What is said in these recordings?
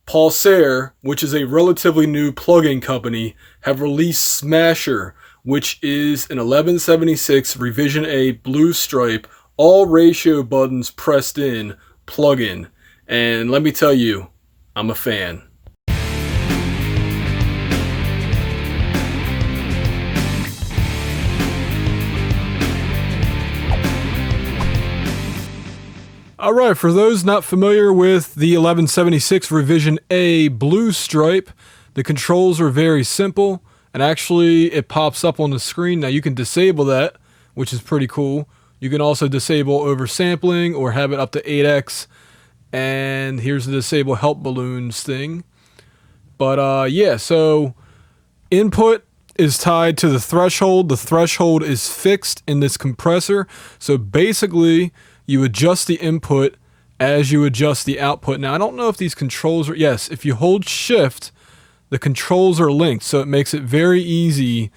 Pulsar, which is a relatively new plugin company, have released Smasher, which is an 1176 Revision A blue stripe, all ratio buttons pressed in plugin. And let me tell you, I'm a fan. Alright, for those not familiar with the 1176 Revision A blue stripe, the controls are very simple, and actually it pops up on the screen. Now you can disable that, which is pretty cool. You can also disable oversampling or have it up to 8x, and here's the disable help balloons thing. But yeah, so input is tied to the threshold. The threshold is fixed in this compressor, so basically you adjust the input as you adjust the output. Now, I don't know if these controls are... Yes, if you hold shift, the controls are linked, so it makes it very easy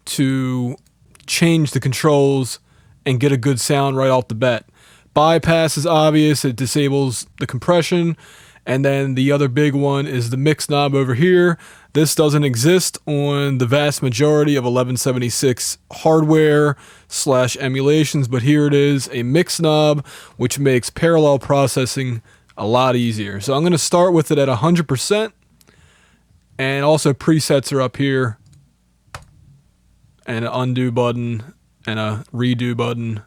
to change the controls and get a good sound right off the bat. Bypass is obvious. It disables the compression. And then the other big one is the mix knob over here. This doesn't exist on the vast majority of 1176 hardware / emulations, but here it is, a mix knob, which makes parallel processing a lot easier. So I'm going to start with it at 100%, and also presets are up here, and an undo button, and a redo button,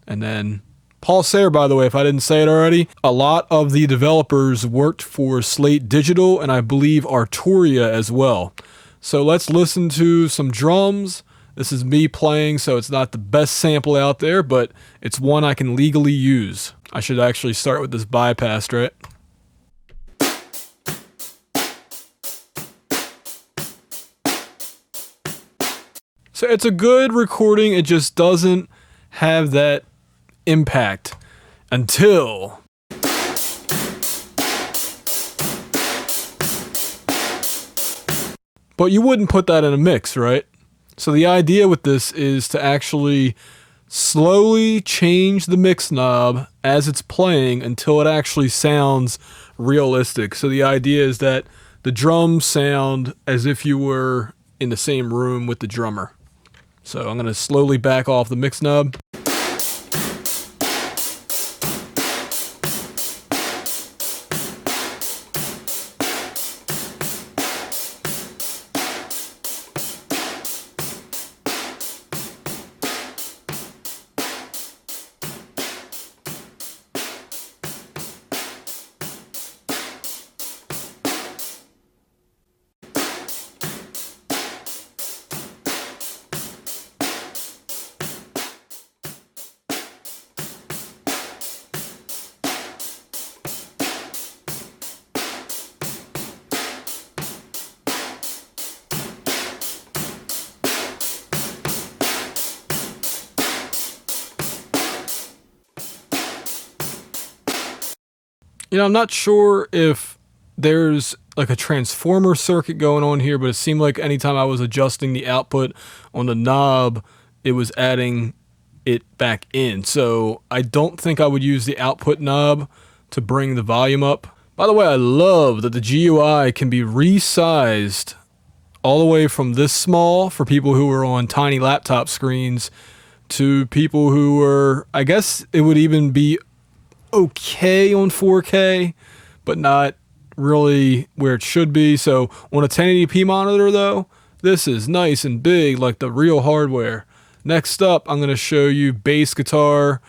and then Pulsar, by the way, if I didn't say it already, a lot of the developers worked for Slate Digital and I believe Arturia as well. So let's listen to some drums. This is me playing, so it's not the best sample out there, but it's one I can legally use. I should actually start with this bypass, right? So it's a good recording, it just doesn't have that impact until but you wouldn't put that in a mix, right? So the idea with this is to actually slowly change the mix knob as it's playing until it actually sounds realistic. So the idea is that the drums sound as if you were in the same room with the drummer. So I'm going to slowly back off the mix knob. You know, I'm not sure if there's like a transformer circuit going on here, but it seemed like anytime I was adjusting the output on the knob, it was adding it back in. So I don't think I would use the output knob to bring the volume up. By the way, I love that the GUI can be resized all the way from this small for people who are on tiny laptop screens to people who are, I guess it would even be okay on 4K, but not really where it should be. So on a 1080p monitor though, this is nice and big like the real hardware. Next up, I'm going to show you bass guitar,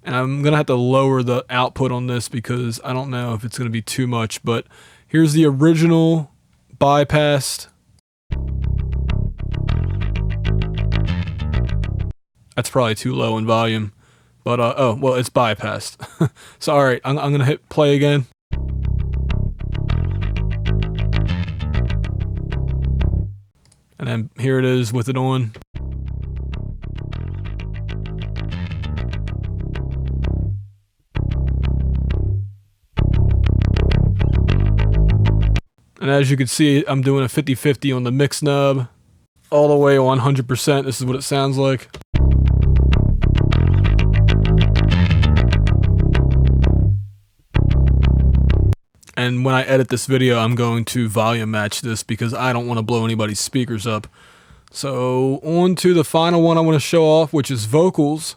and I'm going to have to lower the output on this because I don't know if it's going to be too much, but here's the original bypassed. That's probably too low in volume. But, oh, well, it's bypassed. So, alright, I'm going to hit play again. And then here it is with it on. And as you can see, I'm doing a 50-50 on the mix knob. All the way 100%. This is what it sounds like. And when I edit this video, I'm going to volume match this because I don't want to blow anybody's speakers up. So on to the final one I want to show off, which is vocals.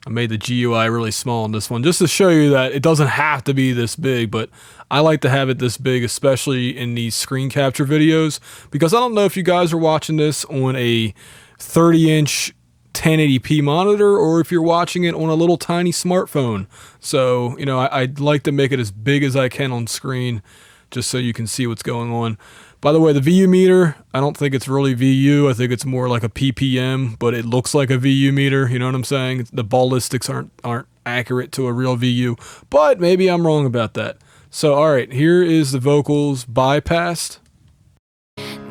I made the GUI really small on this one just to show you that it doesn't have to be this big, but I like to have it this big, especially in these screen capture videos, because I don't know if you guys are watching this on a 30-inch 1080p monitor or if you're watching it on a little tiny smartphone. So, you know, I'd like to make it as big as I can on screen just so you can see what's going on. By the way, the VU meter, I don't think it's really VU. I think it's more like a ppm, but it looks like a VU meter. You know what I'm saying? The ballistics aren't accurate to a real VU, but maybe I'm wrong about that. So, all right, here is the vocals bypassed.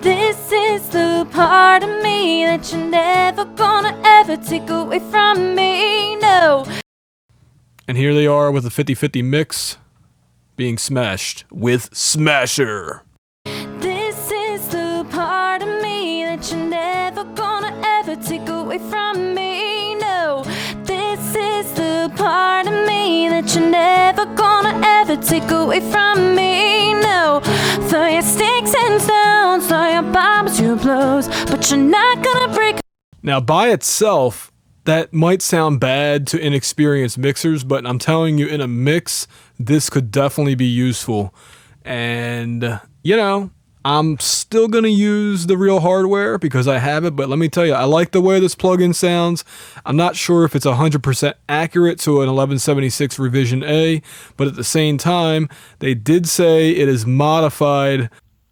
This is the part of me that you're never gonna ever take away from me, no. And here they are with a 50-50 mix being smashed with Smasher. This is the part of me that you're never gonna ever take away from me, no. This is the part of me that you're never gonna ever take away from me, no. Throw your sticks and stones, throw your bombs, your blows, but you're not gonna break. Now, by itself, that might sound bad to inexperienced mixers, but I'm telling you, in a mix, this could definitely be useful. And, you know, I'm still going to use the real hardware because I have it, but let me tell you, I like the way this plugin sounds. I'm not sure if it's 100% accurate to an 1176 Revision A, but at the same time, they did say it is modified.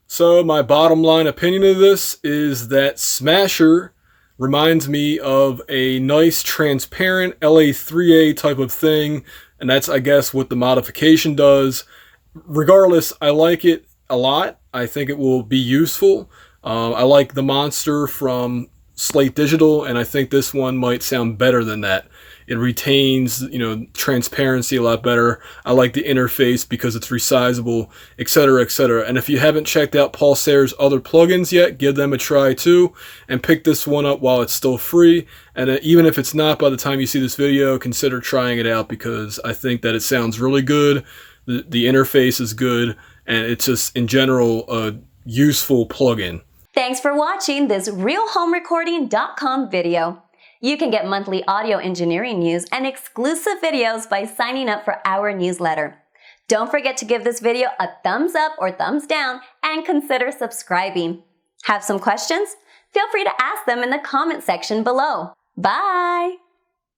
So my bottom line opinion of this is that Smasher reminds me of a nice transparent LA3A type of thing, and that's, I guess, what the modification does. Regardless, I like it a lot. I think it will be useful. I like the Monster from Slate Digital, and I think this one might sound better than that. It retains, you know, transparency a lot better. I like the interface because it's resizable, etc., etc. And if you haven't checked out Pulsar's other plugins yet, give them a try too, and pick this one up while it's still free. And even if it's not by the time you see this video, consider trying it out because I think that it sounds really good. The interface is good, and it's just, in general, a useful plugin. Thanks for watching this RealHomeRecording.com video. You can get monthly audio engineering news and exclusive videos by signing up for our newsletter. Don't forget to give this video a thumbs up or thumbs down and consider subscribing. Have some questions? Feel free to ask them in the comment section below. Bye!